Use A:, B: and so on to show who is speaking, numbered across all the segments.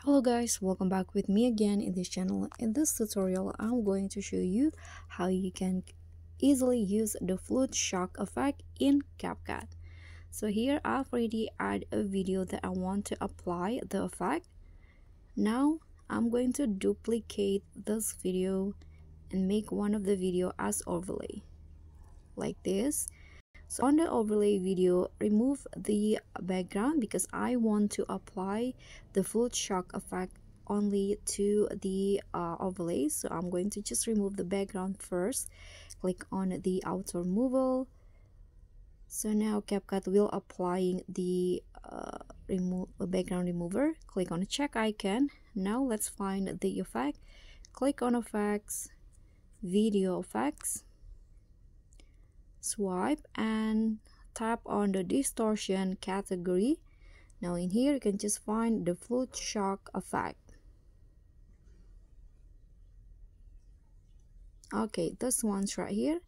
A: Hello guys, welcome back with me again in this channel. In this tutorial, I'm going to show you how you can easily use the flute shock effect in CapCut. So here I've already added a video that I want to apply the effect. Now I'm going to duplicate this video and make one of the video as overlay like this. So on the overlay video, remove the background because I want to apply the flute shock effect only to the overlay. So I'm going to just remove the background first. Click on the auto removal. So now CapCut will applying the background remover. Click on the check icon. Now let's find the effect. Click on effects, video effects, swipe and tap on the distortion category. Now in here you can just find the flute shock effect. Okay, this one's right here.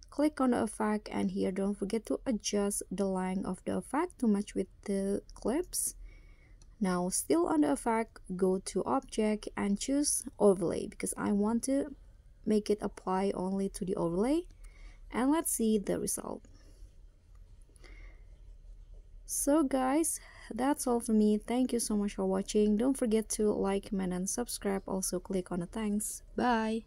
A: Click on the effect, and here don't forget to adjust the length of the effect to match with the clips. Now still on the effect, go to object and choose overlay because I want to make it apply only to the overlay, and let's see the result. So guys, that's all for me. Thank you so much for watching. Don't forget to like, comment, and subscribe. Also click on the thanks. Bye.